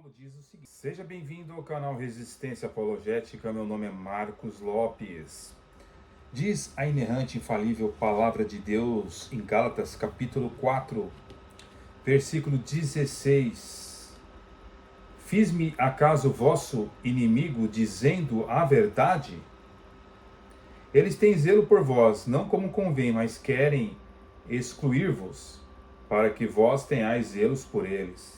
Paulo diz o seguinte: seja bem-vindo ao canal Resistência Apologética, meu nome é Marcos Lopes. Diz a inerrante, infalível Palavra de Deus em Gálatas capítulo 4, versículo 16: fiz-me acaso vosso inimigo dizendo a verdade? Eles têm zelo por vós, não como convém, mas querem excluir-vos, para que vós tenhais zelos por eles.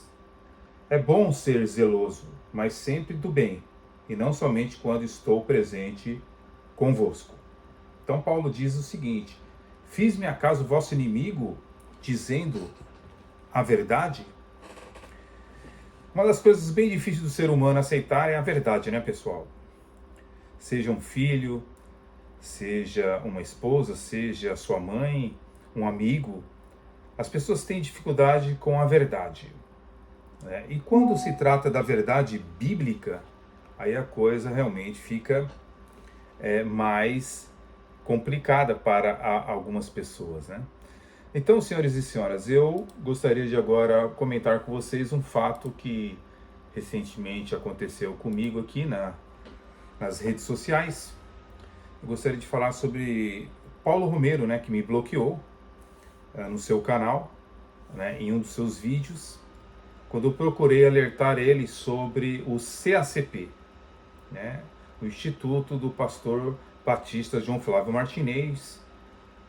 É bom ser zeloso, mas sempre do bem, e não somente quando estou presente convosco. Então Paulo diz o seguinte: fiz-me acaso vosso inimigo dizendo a verdade? Uma das coisas bem difíceis do ser humano aceitar é a verdade, né, pessoal? Seja um filho, seja uma esposa, seja sua mãe, um amigo, as pessoas têm dificuldade com a verdade. E quando se trata da verdade bíblica, aí a coisa realmente fica mais complicada para algumas pessoas, né? Então, senhores e senhoras, eu gostaria de agora comentar com vocês um fato que recentemente aconteceu comigo aqui nas redes sociais. Eu gostaria de falar sobre Paulo Romero, né, que me bloqueou no seu canal, né, em um dos seus vídeos, quando eu procurei alertar ele sobre o CACP, né, o Instituto do Pastor Batista João Flávio Martinez,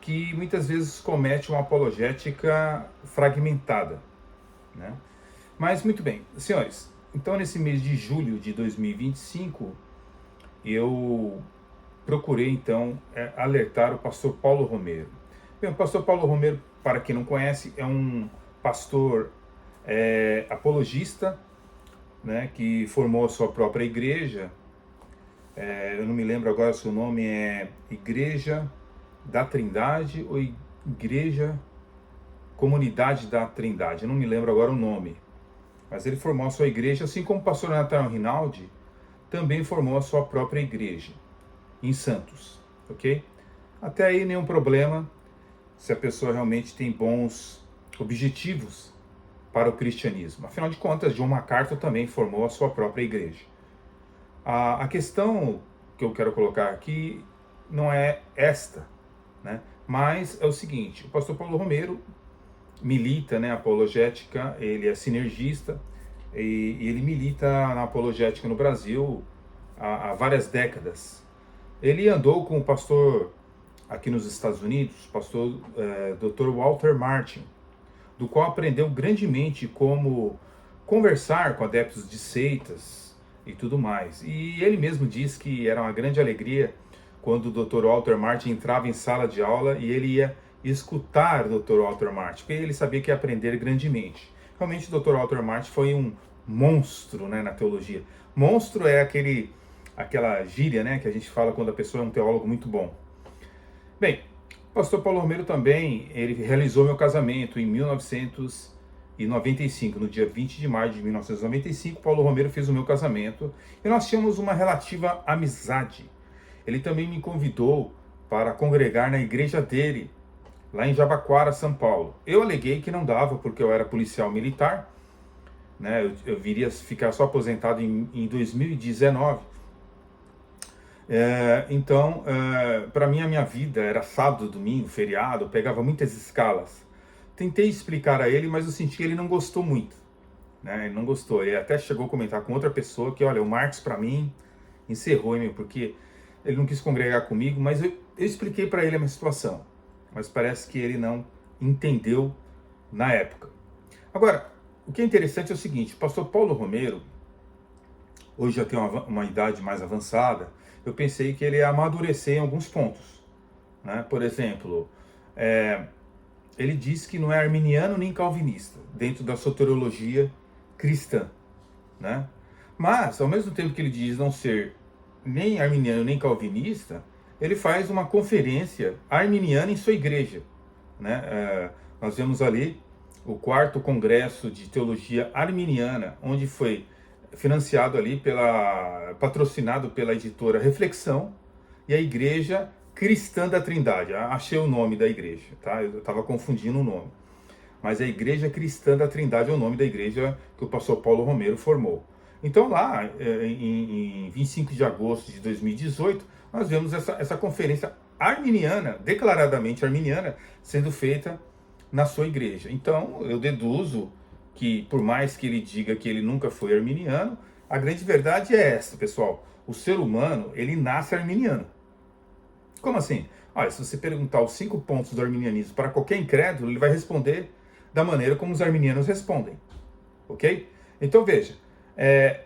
que muitas vezes comete uma apologética fragmentada, né? Mas muito bem, senhores, então nesse mês de julho de 2025, eu procurei então alertar o pastor Paulo Romero. Bem, o pastor Paulo Romero, para quem não conhece, é um pastor apologista, né, que formou a sua própria igreja. Eu não me lembro agora se o nome é Igreja da Trindade ou Igreja Comunidade da Trindade. Eu não me lembro agora o nome. Mas ele formou a sua igreja, assim como o pastor Nathanael Rinaldi também formou a sua própria igreja em Santos, ok? Até aí nenhum problema, se a pessoa realmente tem bons objetivos para o cristianismo. Afinal de contas, John MacArthur também formou a sua própria igreja. A questão que eu quero colocar aqui não é esta, né? Mas é o seguinte: o pastor Paulo Romero milita, né, apologética, ele é sinergista e ele milita na apologética no Brasil há várias décadas. Ele andou com o pastor aqui nos Estados Unidos, pastor Dr. Walter Martin, do qual aprendeu grandemente como conversar com adeptos de seitas e tudo mais. E ele mesmo diz que era uma grande alegria quando o Dr. Walter Martin entrava em sala de aula e ele ia escutar o Dr. Walter Martin, porque ele sabia que ia aprender grandemente. Realmente o Dr. Walter Martin foi um monstro, né, na teologia. Monstro é aquela gíria, né, que a gente fala quando a pessoa é um teólogo muito bom. Bem, o pastor Paulo Romero também, ele realizou meu casamento em 1995, no dia 20 de maio de 1995, Paulo Romero fez o meu casamento e nós tínhamos uma relativa amizade. Ele também me convidou para congregar na igreja dele, lá em Jabaquara, São Paulo. Eu aleguei que não dava, porque eu era policial militar, né? Eu viria ficar só aposentado em 2019. Então, para mim, a minha vida era sábado, domingo, feriado, eu pegava muitas escalas. Tentei explicar a ele, mas eu senti que ele não gostou muito, né? Ele não gostou. Ele até chegou a comentar com outra pessoa que, olha, o Marcos, para mim, encerrou, porque ele não quis congregar comigo, mas eu expliquei para ele a minha situação. Mas parece que ele não entendeu na época. Agora, o que é interessante é o seguinte: o pastor Paulo Romero, hoje já tem uma idade mais avançada, eu pensei que ele ia amadurecer em alguns pontos, né? Por exemplo, ele diz que não é arminiano nem calvinista, dentro da soteriologia cristã, né? Mas, ao mesmo tempo que ele diz não ser nem arminiano nem calvinista, ele faz uma conferência arminiana em sua igreja, né? Nós vemos ali o 4º Congresso de Teologia Arminiana, onde foi financiado ali patrocinado pela editora Reflexão e a Igreja Cristã da Trindade. Achei o nome da igreja, tá? Eu estava confundindo o nome. mas a Igreja Cristã da Trindade é o nome da igreja que o pastor Paulo Romero formou. Então lá, em 25 de agosto de 2018, nós vemos essa conferência arminiana, declaradamente arminiana, sendo feita na sua igreja. Então eu deduzo que, por mais que ele diga que ele nunca foi arminiano, a grande verdade é essa, pessoal. O ser humano, ele nasce arminiano. Como assim? Olha, se você perguntar os 5 pontos do arminianismo para qualquer incrédulo, ele vai responder da maneira como os arminianos respondem. Ok? Então veja,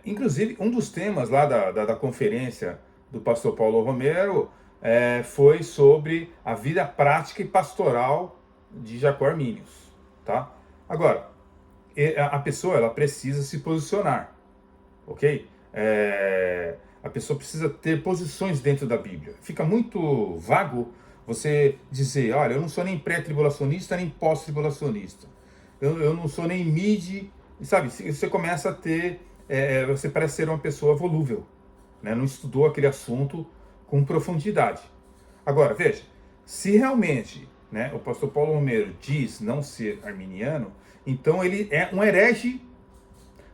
inclusive um dos temas lá da conferência do pastor Paulo Romero foi sobre a vida prática e pastoral de Jacó Arminius. Tá? Agora, a pessoa ela precisa se posicionar. Ok? A pessoa precisa ter posições dentro da Bíblia. Fica muito vago você dizer, olha, eu não sou nem pré-tribulacionista, nem pós-tribulacionista. Eu não sou nem mid, sabe? Você começa a ter, você parece ser uma pessoa volúvel, né? Não estudou aquele assunto com profundidade. Agora, veja, se realmente, né, o pastor Paulo Romero diz não ser arminiano, então ele é um herege,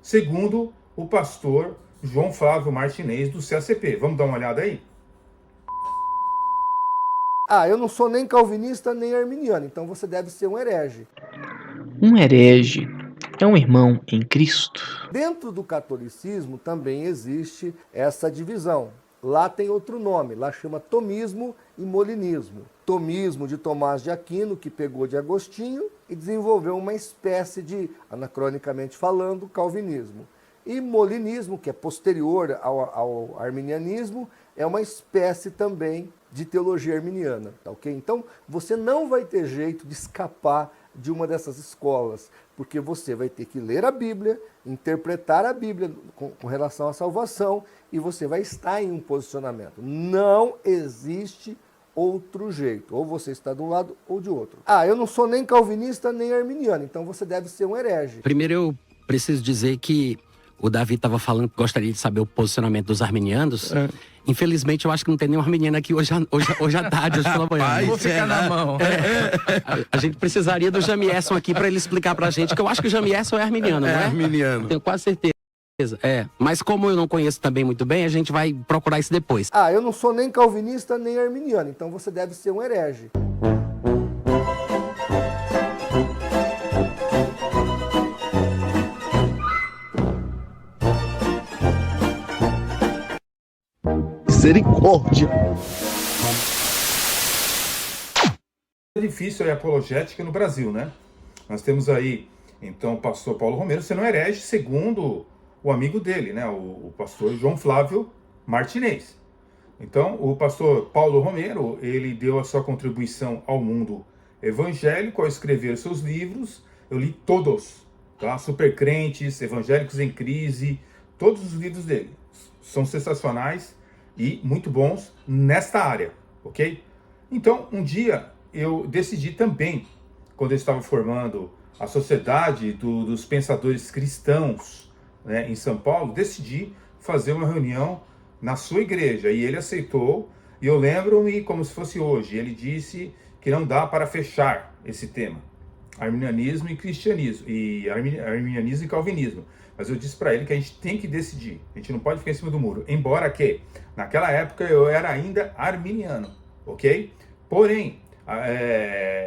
segundo o pastor João Flávio Martinez, do CACP. Vamos dar uma olhada aí? Eu não sou nem calvinista nem arminiano, então você deve ser um herege. Um herege é um irmão em Cristo. Dentro do catolicismo também existe essa divisão. Lá tem outro nome, lá chama tomismo e molinismo. Tomismo de Tomás de Aquino, que pegou de Agostinho e desenvolveu uma espécie de, anacronicamente falando, calvinismo. E molinismo, que é posterior ao arminianismo, é uma espécie também de teologia arminiana, tá ok? Então, você não vai ter jeito de escapar de uma dessas escolas, porque você vai ter que ler a Bíblia, interpretar a Bíblia com relação à salvação, e você vai estar em um posicionamento. Não existe outro jeito, ou você está de um lado ou de outro. Eu não sou nem calvinista nem arminiano, então você deve ser um herege. Primeiro eu preciso dizer que o Davi estava falando que gostaria de saber o posicionamento dos arminianos. Infelizmente, eu acho que não tem nenhum arminiano aqui hoje à tarde, hoje pela manhã. Vou ficar na mão. A gente precisaria do Jamierson aqui para ele explicar pra gente, que eu acho que o Jamierson é arminiano, não é? É arminiano. Tenho quase certeza. Mas como eu não conheço também muito bem, a gente vai procurar isso depois. Eu não sou nem calvinista nem arminiano, então você deve ser um herege. Misericórdia. É difícil a apologética no Brasil, né? Nós temos aí, então, o pastor Paulo Romero sendo herege, segundo o amigo dele, né? O pastor João Flávio Martinez. Então, o pastor Paulo Romero, ele deu a sua contribuição ao mundo evangélico ao escrever seus livros. Eu li todos, tá? Supercrentes, Evangélicos em Crise, todos os livros dele. São sensacionais e muito bons nesta área, ok? Então, um dia eu decidi também, quando eu estava formando a Sociedade dos Pensadores Cristãos, né, em São Paulo, decidi fazer uma reunião na sua igreja, e ele aceitou, e eu lembro-me como se fosse hoje, ele disse que não dá para fechar esse tema, arminianismo e cristianismo, arminianismo e calvinismo, mas eu disse para ele que a gente tem que decidir, a gente não pode ficar em cima do muro, embora que, naquela época, eu era ainda arminiano, ok? Porém,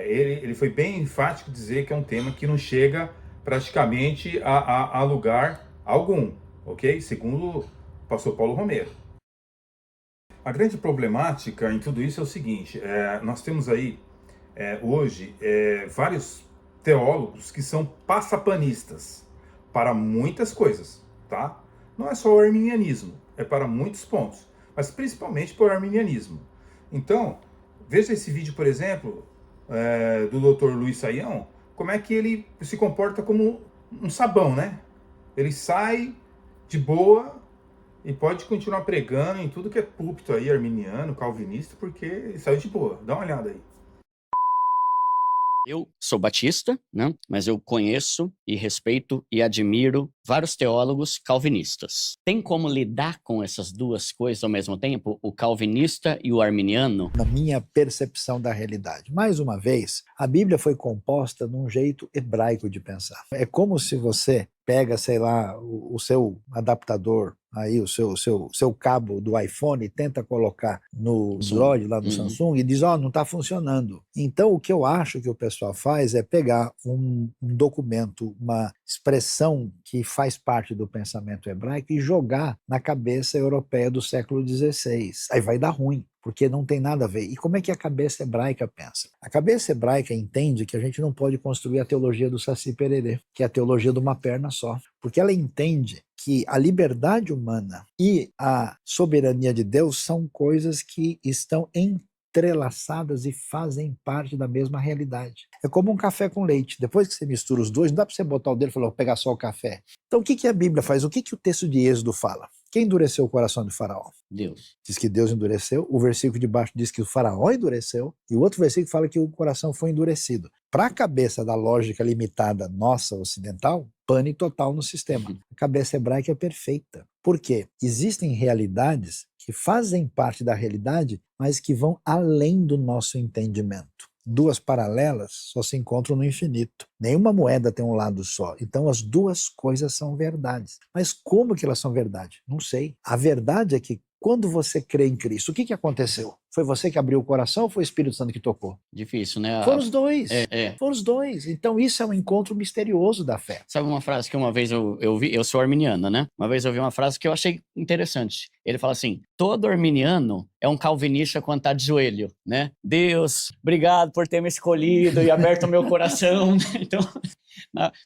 ele foi bem enfático dizer que é um tema que não chega praticamente a lugar algum, ok? Segundo o pastor Paulo Romero. A grande problemática em tudo isso é o seguinte, nós temos aí hoje vários teólogos que são passapanistas para muitas coisas, tá? Não é só o arminianismo, é para muitos pontos, mas principalmente para o arminianismo. Então, veja esse vídeo, por exemplo, do Dr. Luiz Saião, como é que ele se comporta como um sabão, né? Ele sai de boa e pode continuar pregando em tudo que é púlpito aí, arminiano, calvinista, porque ele saiu de boa. Dá uma olhada aí. Eu sou batista, né? Mas eu conheço e respeito e admiro vários teólogos calvinistas. Tem como lidar com essas duas coisas ao mesmo tempo? O calvinista e o arminiano? Na minha percepção da realidade. Mais uma vez, a Bíblia foi composta num jeito hebraico de pensar. É como se você pega, sei lá, o seu adaptador, aí o seu cabo do iPhone e tenta colocar no Android, lá no Samsung, e diz, não está funcionando. Então, o que eu acho que o pessoal faz é pegar um documento, uma expressão que faz parte do pensamento hebraico e jogar na cabeça europeia do século XVI. Aí vai dar ruim, porque não tem nada a ver. E como é que a cabeça hebraica pensa? A cabeça hebraica entende que a gente não pode construir a teologia do Saci Pererê, que é a teologia de uma perna só, porque ela entende que a liberdade humana e a soberania de Deus são coisas que estão entrelaçadas e fazem parte da mesma realidade. É como um café com leite. Depois que você mistura os dois, não dá para você botar o dedo e falar, vou pegar só o café. Então o que a Bíblia faz? O que o texto de Êxodo fala? Quem endureceu o coração de Faraó? Deus. Diz que Deus endureceu. O versículo de baixo diz que o Faraó endureceu. E o outro versículo fala que o coração foi endurecido. Para a cabeça da lógica limitada nossa ocidental, pane total no sistema. A cabeça hebraica é perfeita. Por quê? Existem realidades que fazem parte da realidade, mas que vão além do nosso entendimento. Duas paralelas só se encontram no infinito. Nenhuma moeda tem um lado só. Então as duas coisas são verdades. Mas como que elas são verdade? Não sei. A verdade é que quando você crê em Cristo, o que aconteceu? Foi você que abriu o coração ou foi o Espírito Santo que tocou? Difícil, né? Foram os dois. É. Foram os dois. Então isso é um encontro misterioso da fé. Sabe uma frase que uma vez eu vi? Eu sou arminiano, né? Uma vez eu vi uma frase que eu achei interessante. Ele fala assim, todo arminiano é um calvinista quando está de joelho, né? Deus, obrigado por ter me escolhido e aberto o meu coração. Então,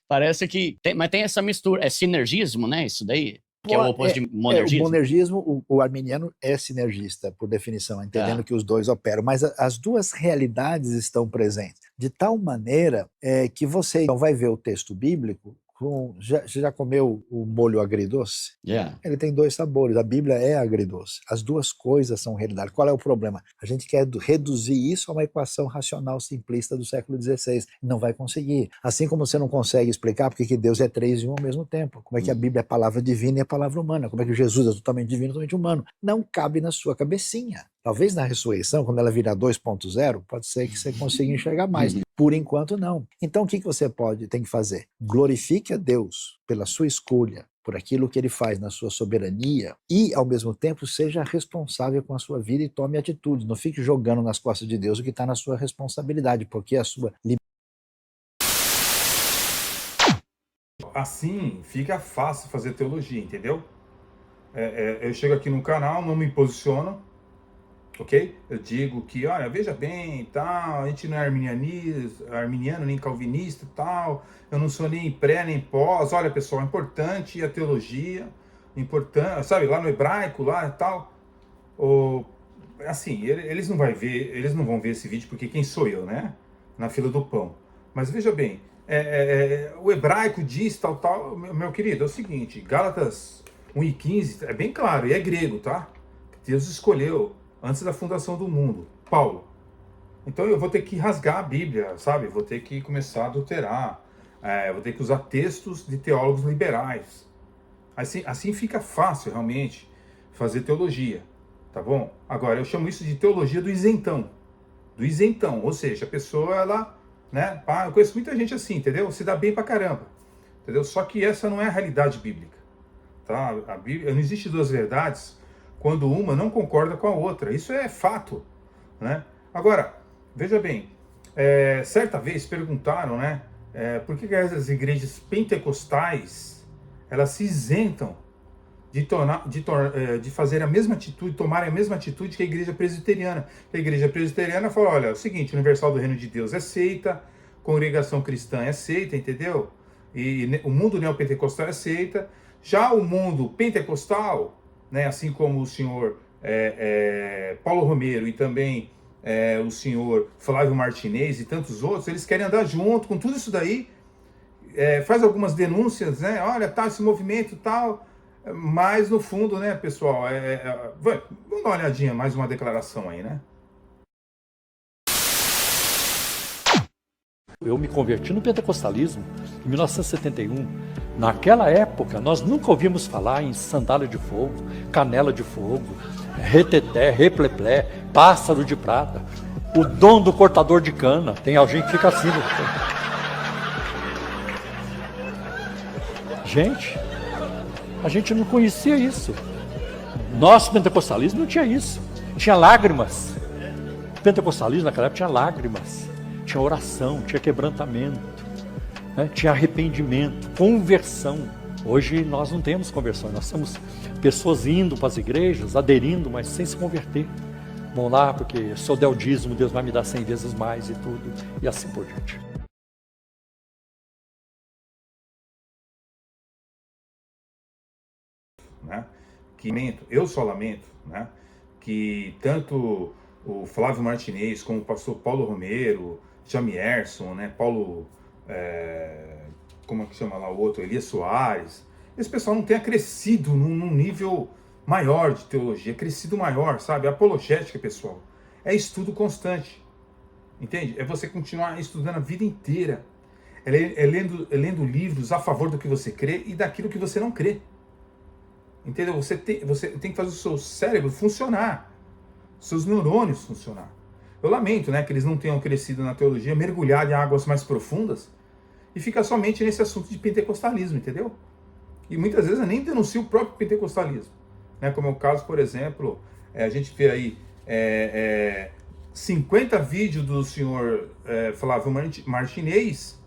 parece que... Mas tem essa mistura, é sinergismo, né? Isso daí? Que é o oposto de monergismo? O monergismo, o arminiano é sinergista, por definição, entendendo que os dois operam, mas as duas realidades estão presentes, de tal maneira que você não vai ver o texto bíblico já comeu o molho agridoce? Yeah. Ele tem dois sabores, a Bíblia é agridoce, as duas coisas são realidade. Qual é o problema? A gente quer reduzir isso a uma equação racional simplista do século XVI, não vai conseguir. Assim como você não consegue explicar porque que Deus é três em um ao mesmo tempo, como é que a Bíblia é palavra divina e é palavra humana, como é que Jesus é totalmente divino e totalmente humano, não cabe na sua cabecinha. Talvez na ressurreição, quando ela virar 2.0, pode ser que você consiga enxergar mais. Por enquanto, não. Então, o que você tem que fazer? Glorifique a Deus pela sua escolha, por aquilo que Ele faz na sua soberania e, ao mesmo tempo, seja responsável com a sua vida e tome atitude. Não fique jogando nas costas de Deus o que está na sua responsabilidade, porque a sua Assim fica fácil fazer teologia, entendeu? Eu chego aqui no canal, não me posiciono, ok? Eu digo que, olha, veja bem, tal, a gente não é arminiano, nem calvinista e tal, eu não sou nem pré, nem pós, olha pessoal, é importante a teologia, importante, sabe, lá no hebraico, lá e tal, assim, eles não vão ver esse vídeo porque quem sou eu, né? Na fila do pão. Mas veja bem, o hebraico diz tal, meu querido, é o seguinte, Gálatas 1:15, é bem claro, e é grego, tá? Deus escolheu antes da fundação do mundo, Paulo. Então eu vou ter que rasgar a Bíblia, sabe? Vou ter que começar a adulterar, vou ter que usar textos de teólogos liberais. Assim fica fácil, realmente, fazer teologia, tá bom? Agora, eu chamo isso de teologia do isentão. Do isentão, ou seja, a pessoa, ela, né? Eu conheço muita gente assim, entendeu? Se dá bem pra caramba, entendeu? Só que essa não é a realidade bíblica, tá? A Bíblia, não existe duas verdades quando uma não concorda com a outra. Isso é fato, né? Agora, veja bem, certa vez perguntaram, né? Por que as igrejas pentecostais elas se isentam de fazer a mesma atitude, tomarem a mesma atitude que a igreja presbiteriana? A igreja presbiteriana fala, olha, é o seguinte, Universal do Reino de Deus é seita, Congregação Cristã é seita, entendeu? E o mundo neopentecostal é seita. Já o mundo pentecostal, né, assim como o senhor Paulo Romero e também o senhor Flávio Martinez e tantos outros, eles querem andar junto com tudo isso daí, faz algumas denúncias, né, olha, tá, esse movimento tal, mas no fundo, né, pessoal, vamos dar uma olhadinha, mais uma declaração aí, né? Eu me converti no pentecostalismo em 1971. Naquela época, nós nunca ouvimos falar em sandália de fogo, canela de fogo, reteté, repleplé, pássaro de prata, o dom do cortador de cana. Tem alguém que fica assim. Gente, a gente não conhecia isso. Nosso pentecostalismo não tinha isso. Tinha lágrimas. O pentecostalismo naquela época tinha lágrimas, tinha oração, tinha quebrantamento, né? Tinha arrependimento, conversão. Hoje nós não temos conversão, nós temos pessoas indo para as igrejas, aderindo, mas sem se converter. Vão lá porque se eu der o dízimo, Deus vai me dar 100 vezes mais e tudo, e assim por diante. Né? Eu só lamento, né, que tanto o Flávio Martinez como o pastor Paulo Romero, Jamierson, né, como é que chama lá o outro, Elias Soares, esse pessoal não tenha crescido num nível maior de teologia, crescido maior, sabe? A apologética, pessoal, é estudo constante, entende? É você continuar estudando a vida inteira, lendo livros a favor do que você crê e daquilo que você não crê. Entendeu? Você tem que fazer o seu cérebro funcionar, seus neurônios funcionar. Eu lamento, né, que eles não tenham crescido na teologia, mergulhado em águas mais profundas e fica somente nesse assunto de pentecostalismo, entendeu? E muitas vezes eu nem denuncio o próprio pentecostalismo, né? Como é o caso, por exemplo, a gente vê aí 50 vídeos do senhor Flávio Martinez,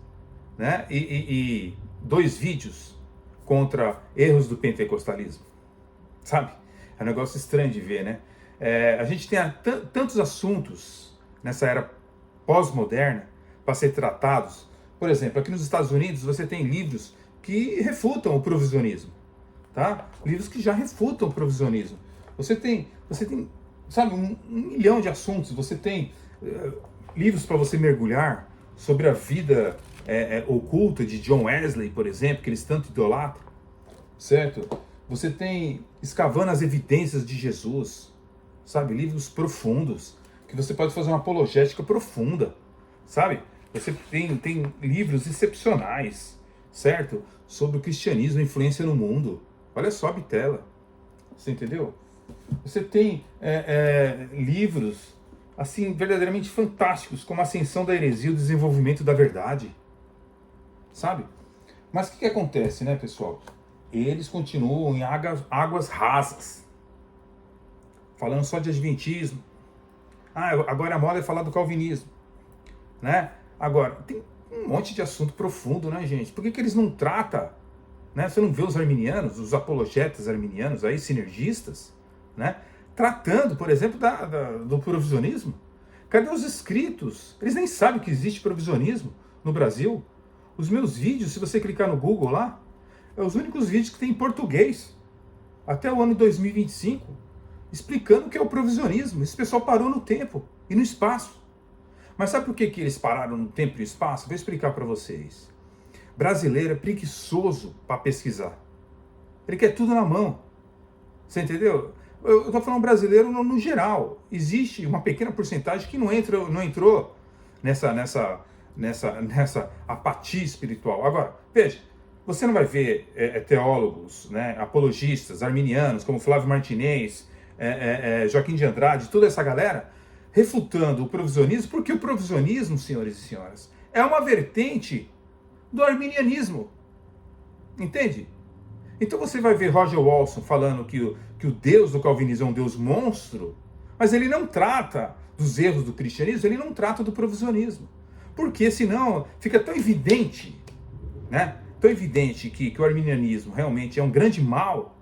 né? E 2 vídeos contra erros do pentecostalismo. Sabe? É um negócio estranho de ver, né? A gente tem tantos assuntos nessa era pós-moderna para ser tratados. Por exemplo, aqui nos Estados Unidos você tem livros que refutam o provisionismo, tá? Livros que já refutam o provisionismo. Você tem sabe, um milhão de assuntos. Você tem livros para você mergulhar sobre a vida oculta de John Wesley, por exemplo, que eles tanto idolatram, certo? Você tem Escavando as Evidências de Jesus, sabe? Livros profundos, que você pode fazer uma apologética profunda, sabe? Você tem livros excepcionais, certo? Sobre o cristianismo, a influência no mundo. Olha só a bitela, você entendeu? Você tem livros, assim, verdadeiramente fantásticos, como a Ascensão da Heresia e o Desenvolvimento da Verdade, sabe? Mas o que acontece, né, pessoal? Eles continuam em águas rasas, falando só de adventismo. Agora a moda é falar do calvinismo, né? Agora, tem um monte de assunto profundo, né, gente? Por que eles não tratam, né? Você não vê os arminianos, os apologetas arminianos aí, sinergistas, né? Tratando, por exemplo, do provisionismo? Cadê os escritos? Eles nem sabem que existe provisionismo no Brasil. Os meus vídeos, se você clicar no Google lá, os únicos vídeos que tem em português, até o ano 2025, explicando o que é o provisionismo. Esse pessoal parou no tempo e no espaço. Mas sabe por que eles pararam no tempo e no espaço? Vou explicar para vocês. Brasileiro é preguiçoso para pesquisar. Ele quer tudo na mão. Você entendeu? Eu estou falando brasileiro no geral. Existe uma pequena porcentagem que não entrou nessa apatia espiritual. Agora, veja, você não vai ver teólogos, né, apologistas, arminianos, como Flávio Martinez, Joaquim de Andrade, toda essa galera, refutando o provisionismo, porque o provisionismo, senhores e senhoras, é uma vertente do arminianismo. Entende? Então você vai ver Roger Walson falando que o Deus do calvinismo é um Deus monstro, mas ele não trata dos erros do cristianismo, ele não trata do provisionismo. Porque senão fica tão evidente, né? Tão evidente que o arminianismo realmente é um grande mal,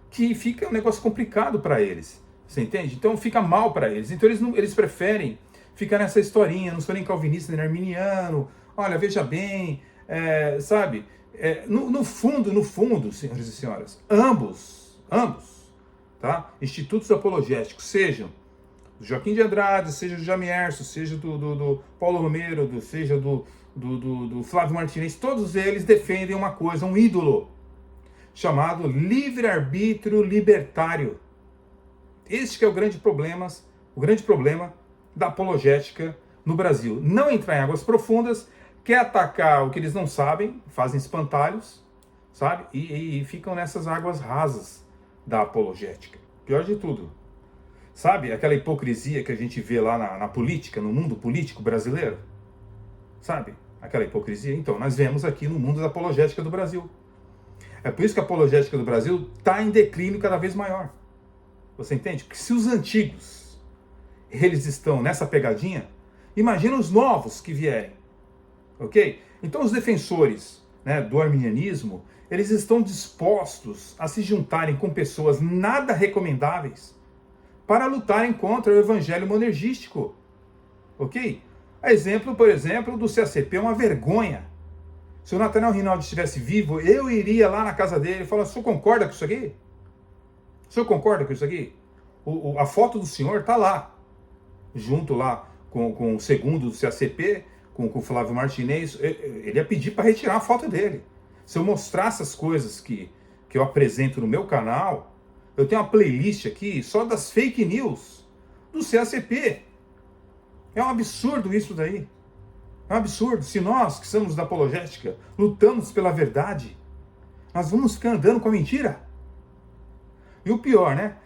que fica um negócio complicado para eles. Você entende? Então fica mal para eles. Então eles preferem ficar nessa historinha, não sou nem calvinista nem arminiano, olha, veja bem, sabe? No fundo, senhores e senhoras, ambos, tá? Institutos apologéticos, sejam do Joaquim de Andrade, seja do Jamierson, seja do Paulo Romero, seja do Flávio Martinez, todos eles defendem uma coisa, um ídolo, chamado livre-arbítrio libertário. Este que é o grande problema da apologética no Brasil. Não entrar em águas profundas, quer atacar o que eles não sabem, fazem espantalhos, sabe? E ficam nessas águas rasas da apologética. Pior de tudo, sabe? Aquela hipocrisia que a gente vê lá na política, no mundo político brasileiro, sabe? Aquela hipocrisia. Então, nós vemos aqui no mundo da apologética do Brasil. É por isso que a apologética do Brasil está em declínio cada vez maior. Você entende? Porque se os antigos, eles estão nessa pegadinha, imagina os novos que vierem. Ok? Então os defensores, né, do arminianismo, eles estão dispostos a se juntarem com pessoas nada recomendáveis para lutarem contra o evangelho monergístico. Ok? Exemplo, por exemplo, do CACP é uma vergonha. Se o Nathanael Rinaldi estivesse vivo, eu iria lá na casa dele e falar: o senhor concorda com isso aqui? O senhor concorda com isso aqui? A foto do senhor está lá, junto lá com o segundo do CACP, com o Flávio Martinez. Ele ia pedir para retirar a foto dele. Se eu mostrar essas coisas que eu apresento no meu canal, eu tenho uma playlist aqui só das fake news do CACP. É um absurdo isso daí. É um absurdo. Se nós, que somos da apologética, lutamos pela verdade, nós vamos ficar andando com a mentira. E o pior, né?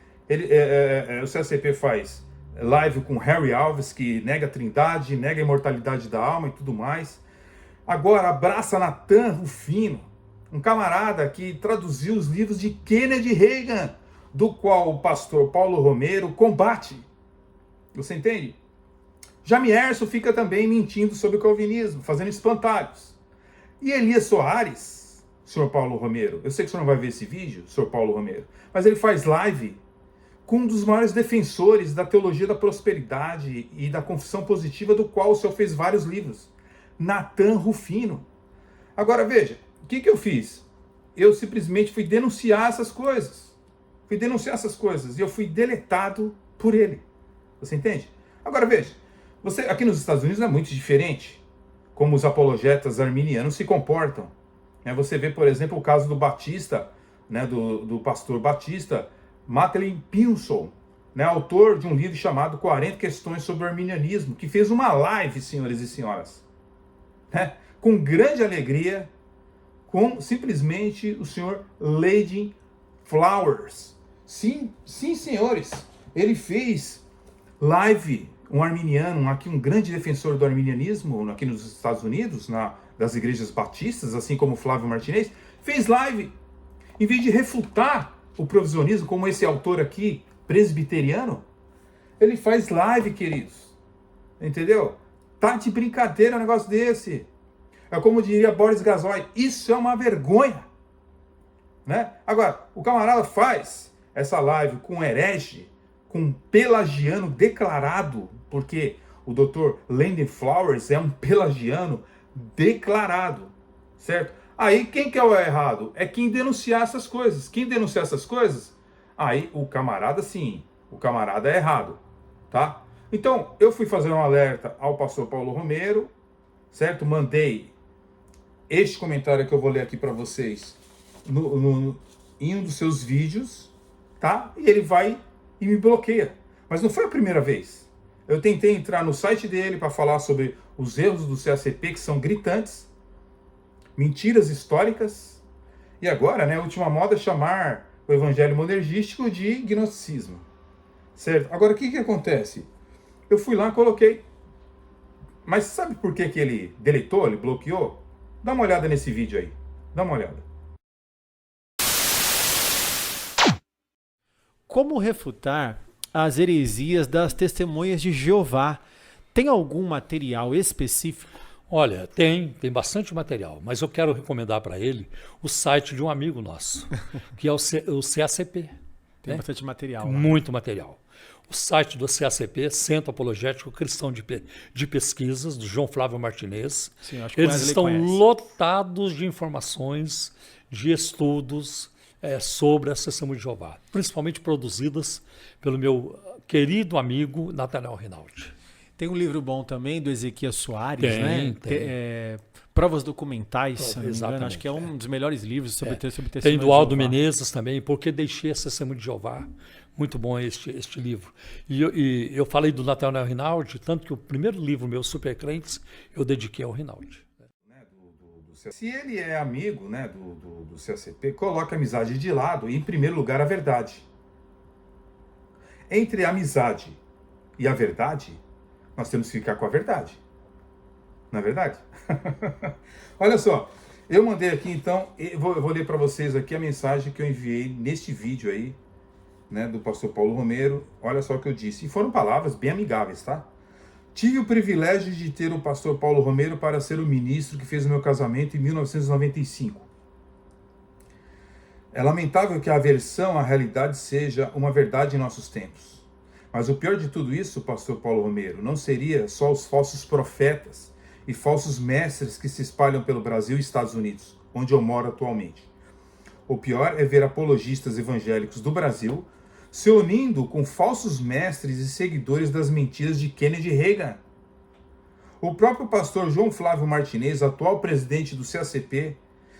O CACP faz live com Harry Alves, que nega a trindade, nega a imortalidade da alma e tudo mais. Agora abraça Natan Rufino, um camarada que traduziu os livros de Kennedy Reagan, do qual o pastor Paulo Romero combate. Você entende? Jamierson fica também mentindo sobre o calvinismo, fazendo espantalhos. E Elias Soares, senhor Paulo Romero, eu sei que o senhor não vai ver esse vídeo, senhor Paulo Romero, mas ele faz live com um dos maiores defensores da teologia da prosperidade e da confissão positiva, do qual o senhor fez vários livros, Natan Rufino. Agora veja, o que eu fiz? Eu simplesmente fui denunciar essas coisas. E eu fui deletado por ele. Você entende? Agora veja, você, aqui nos Estados Unidos é muito diferente como os apologetas arminianos se comportam. Você vê, por exemplo, o caso do Batista, né, do pastor Batista, Madeline Pinson, né, autor de um livro chamado 40 Questões sobre o Arminianismo, que fez uma live, senhores e senhoras, né, com grande alegria, com simplesmente o senhor Lady Flowers. Sim, senhores, ele fez live, um arminiano, um grande defensor do arminianismo aqui nos Estados Unidos, das igrejas batistas, assim como Flávio Martinez, fez live, em vez de refutar o provisionismo, como esse autor aqui, presbiteriano, ele faz live, queridos. Entendeu? Tá de brincadeira um negócio desse. É como diria Boris Gazoy, isso é uma vergonha. Né? Agora, o camarada faz essa live com um herege, com um pelagiano declarado, porque o Dr. Landon Flowers é um pelagiano declarado, certo? Aí quem que é o errado? É quem denunciar essas coisas. Quem denunciar essas coisas, aí o camarada sim, o camarada é errado, tá? Então, eu fui fazer um alerta ao pastor Paulo Romero, certo? Mandei este comentário que eu vou ler aqui para vocês em um dos seus vídeos, tá? E ele vai e me bloqueia. Mas não foi a primeira vez. Eu tentei entrar no site dele para falar sobre os erros do CACP, que são gritantes, mentiras históricas, e agora, né, a última moda é chamar o evangelho monergístico de gnosticismo, certo? Agora, o que acontece? Eu fui lá e coloquei, mas sabe por que ele deletou, ele bloqueou? Dá uma olhada nesse vídeo aí, dá uma olhada. Como refutar as heresias das testemunhas de Jeová? Tem algum material específico? Olha, tem bastante material, mas eu quero recomendar para ele o site de um amigo nosso, que é o CACP. Tem bastante material lá. Muito material. O site do CACP, Centro Apologético Cristão de Pesquisas, do João Flávio Martinez. Sim, acho que eles estão lotados de informações, de estudos sobre a Testemunha de Jeová, principalmente produzidas pelo meu querido amigo Nathanael Rinaldi. Tem um livro bom também do Ezequias Soares, né? Provas documentais, se não me engano. Acho que é um dos melhores livros sobre testemunho de Jeová. Tem do Aldo Menezes também, Porque Deixei a Testemunha de Jeová. Muito bom este livro. E eu falei do Nathanael Rinaldi, tanto que o primeiro livro meu, Super Crentes, eu dediquei ao Rinaldi. Se ele é amigo, né, do CACP, coloca a amizade de lado e, em primeiro lugar, a verdade. Entre a amizade e a verdade, nós temos que ficar com a verdade. Não é verdade? Olha só, eu mandei aqui então, eu vou ler para vocês aqui a mensagem que eu enviei neste vídeo aí, né, do pastor Paulo Romero. Olha só o que eu disse, e foram palavras bem amigáveis, tá? Tive o privilégio de ter o pastor Paulo Romero para ser o ministro que fez o meu casamento em 1995. É lamentável que a aversão à realidade seja uma verdade em nossos tempos. Mas o pior de tudo isso, pastor Paulo Romero, não seria só os falsos profetas e falsos mestres que se espalham pelo Brasil e Estados Unidos, onde eu moro atualmente. O pior é ver apologistas evangélicos do Brasil se unindo com falsos mestres e seguidores das mentiras de Kennedy Reagan. O próprio pastor João Flávio Martinez, atual presidente do CACP,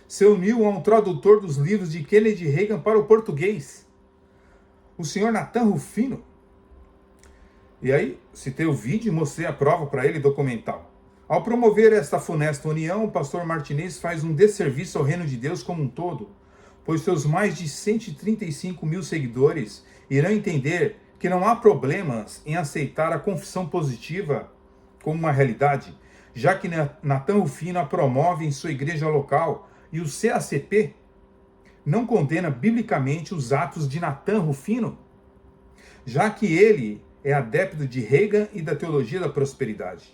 se uniu a um tradutor dos livros de Kennedy Reagan para o português, o senhor Nathan Rufino. E aí, citei o vídeo e mostrei a prova para ele documental. Ao promover esta funesta união, o pastor Martinez faz um desserviço ao reino de Deus como um todo, pois seus mais de 135 mil seguidores irão entender que não há problemas em aceitar a confissão positiva como uma realidade, já que Nathan Rufino a promove em sua igreja local e o CACP não condena biblicamente os atos de Nathan Rufino, já que ele é adepto de Reagan e da teologia da prosperidade.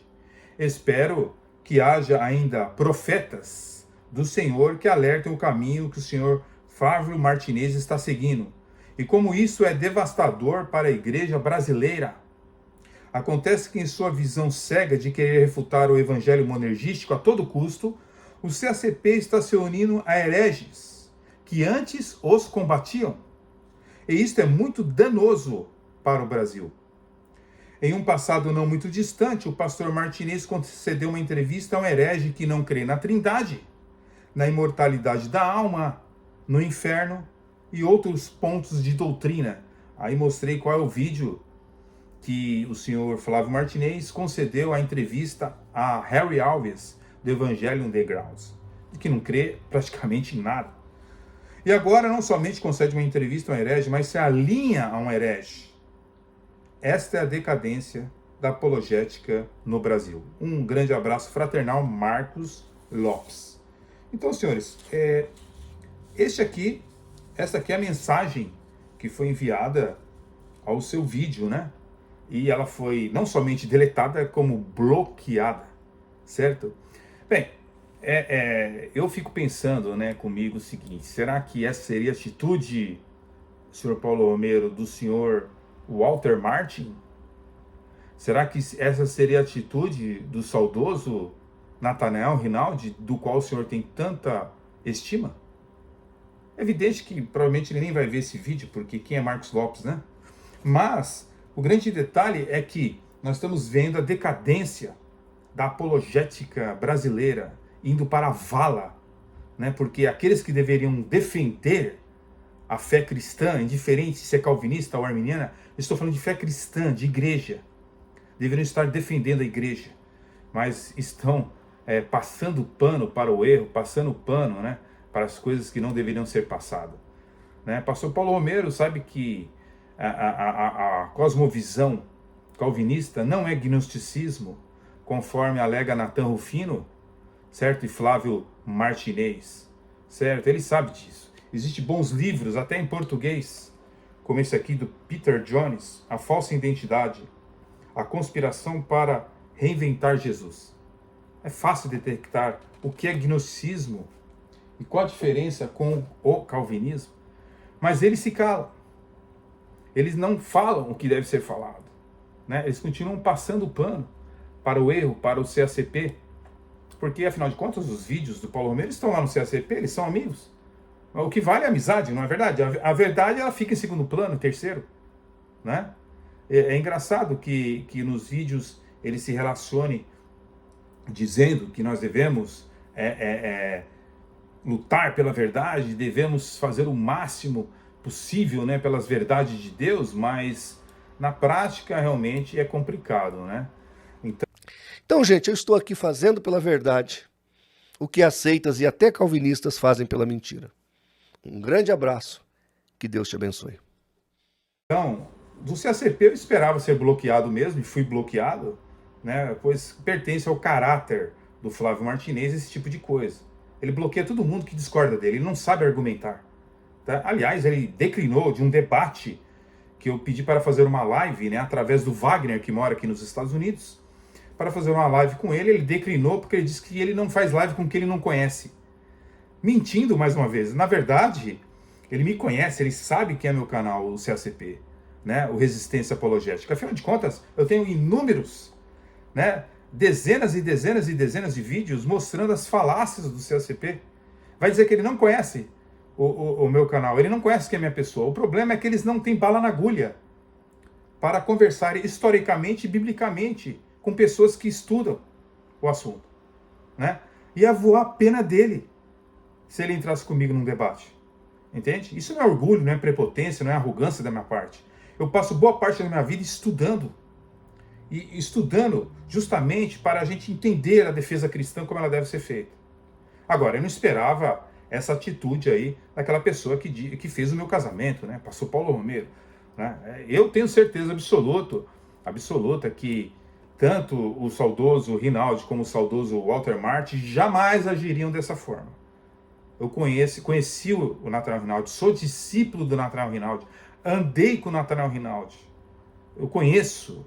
Espero que haja ainda profetas do Senhor que alertem o caminho que o senhor Flávio Martinez está seguindo. E como isso é devastador para a igreja brasileira. Acontece que em sua visão cega de querer refutar o evangelho monergístico a todo custo, o CACP está se unindo a hereges que antes os combatiam. E isto é muito danoso para o Brasil. Em um passado não muito distante, o pastor Martinez concedeu uma entrevista a um herege que não crê na Trindade, na imortalidade da alma, no inferno e outros pontos de doutrina. Aí mostrei qual é o vídeo que o senhor Flávio Martinez concedeu a entrevista a Harry Alves, do Evangelho Underground, que não crê praticamente em nada. E agora não somente concede uma entrevista a um herege, mas se alinha a um herege. Esta é a decadência da apologética no Brasil. Um grande abraço fraternal, Marcos Lopes. Então, senhores, essa aqui é a mensagem que foi enviada ao seu vídeo, né? E ela foi não somente deletada, como bloqueada, certo? Bem, eu fico pensando, né, comigo o seguinte: será que essa seria a atitude, senhor Paulo Romero, do senhor Walter Martin? Será que essa seria a atitude do saudoso Nathanael Rinaldi, do qual o senhor tem tanta estima? É evidente que provavelmente ele nem vai ver esse vídeo, porque quem é Marcos Lopes, né? Mas o grande detalhe é que nós estamos vendo a decadência da apologética brasileira indo para a vala, né? Porque aqueles que deveriam defender a fé cristã, indiferente se é calvinista ou arminiana, eu estou falando de fé cristã, de igreja, deveriam estar defendendo a igreja, mas estão passando pano para o erro, passando pano, né, para as coisas que não deveriam ser passadas. Né? Pastor Paulo Romero sabe que a cosmovisão calvinista não é gnosticismo, conforme alega Nathan Rufino, certo? E Flávio Martinez, certo? Ele sabe disso. Existem bons livros, até em português, como esse aqui do Peter Jones, A Falsa Identidade, A Conspiração para Reinventar Jesus. É fácil detectar o que é gnosticismo e qual a diferença com o calvinismo. Mas eles se calam. Eles não falam o que deve ser falado. Né? Eles continuam passando o pano para o erro, para o CACP. Porque, afinal de contas, os vídeos do Paulo Romero estão lá no CACP, eles são amigos. O que vale é a amizade, não é verdade? A verdade, ela fica em segundo plano, terceiro. Né? É engraçado que nos vídeos ele se relacione dizendo que nós devemos lutar pela verdade, devemos fazer o máximo possível, né, pelas verdades de Deus, mas na prática realmente é complicado, né? Então, gente, eu estou aqui fazendo pela verdade. o que as seitas e até calvinistas fazem pela mentira. Um grande abraço. Que Deus te abençoe. Então, do CACP eu esperava ser bloqueado mesmo, e fui bloqueado, né? Pois pertence ao caráter do Flávio Martinez esse tipo de coisa. Ele bloqueia todo mundo que discorda dele, ele não sabe argumentar. Tá? Aliás, ele declinou de um debate que eu pedi para fazer uma live, né, através do Wagner, que mora aqui nos Estados Unidos, para fazer uma live com ele. Ele declinou porque ele disse que ele não faz live com quem ele não conhece. Mentindo mais uma vez. Na verdade, ele me conhece, ele sabe que é meu canal, o CACP, né, o Resistência Apologética. Afinal de contas, eu tenho inúmeros, né, dezenas e dezenas e dezenas de vídeos mostrando as falácias do CACP. Vai dizer que ele não conhece o meu canal, ele não conhece quem é minha pessoa. O problema é que eles não têm bala na agulha para conversar historicamente e biblicamente com pessoas que estudam o assunto, né? Ia voar a pena dele se ele entrasse comigo num debate, entende? Isso não é orgulho, não é prepotência, não é arrogância da minha parte. Eu passo boa parte da minha vida estudando, e estudando justamente para a gente entender a defesa cristã como ela deve ser feita. Agora, eu não esperava essa atitude aí daquela pessoa que fez o meu casamento, né? Pastor Paulo Romero, né? Eu tenho certeza absoluta que tanto o saudoso Rinaldi como o saudoso Walter Martin jamais agiriam dessa forma. Eu conheci o Nathanael Rinaldi, sou discípulo do Nathanael Rinaldi, andei com o Nathanael Rinaldi. Eu conheço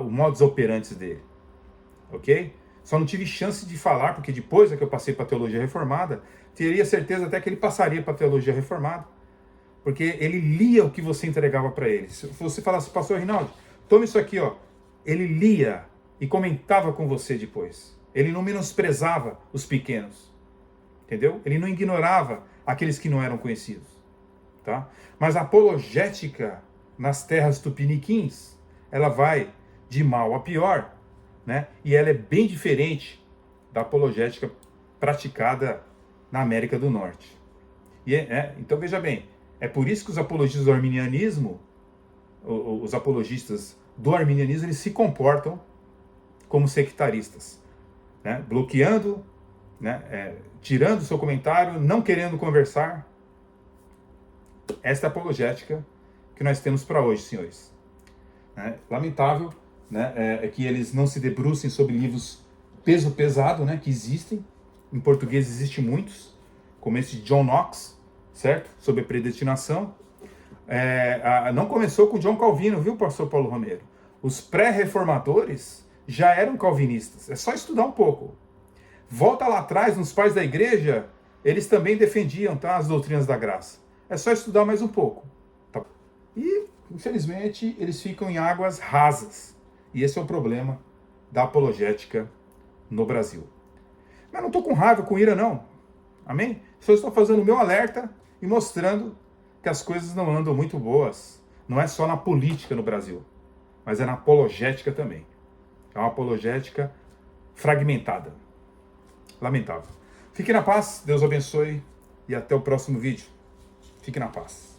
o modus operandi dele, ok? Só não tive chance de falar, porque depois que eu passei para a teologia reformada, teria certeza até que ele passaria para a teologia reformada, porque ele lia o que você entregava para ele. Se você falasse, pastor Rinaldi, tome isso aqui, ó. Ele lia e comentava com você depois. Ele não menosprezava os pequenos, entendeu? Ele não ignorava aqueles que não eram conhecidos, tá? Mas a apologética nas terras tupiniquins, ela vai de mal a pior, né? E ela é bem diferente da apologética praticada na América do Norte. Então veja bem, é por isso que os apologistas do arminianismo, os apologistas do arminianismo, eles se comportam como sectaristas, né? Bloqueando, né? Tirando o seu comentário, não querendo conversar. Esta é a apologética que nós temos para hoje, senhores. Lamentável, né, é que eles não se debrucem sobre livros peso pesado, né, que existem. Em português existem muitos, como esse de John Knox, certo? Sobre predestinação. Não começou com John Calvino, viu, pastor Paulo Romero? Os pré-reformadores já eram calvinistas. É só estudar um pouco. Volta lá atrás, nos pais da igreja, eles também defendiam, tá, as doutrinas da graça. É só estudar mais um pouco. Tá? E, infelizmente, eles ficam em águas rasas. E esse é o problema da apologética no Brasil. Mas não estou com raiva, com ira, não. Amém? Só estou fazendo o meu alerta e mostrando que as coisas não andam muito boas. Não é só na política no Brasil, mas é na apologética também. É uma apologética fragmentada. Lamentável. Fique na paz, Deus abençoe e até o próximo vídeo. Fique na paz.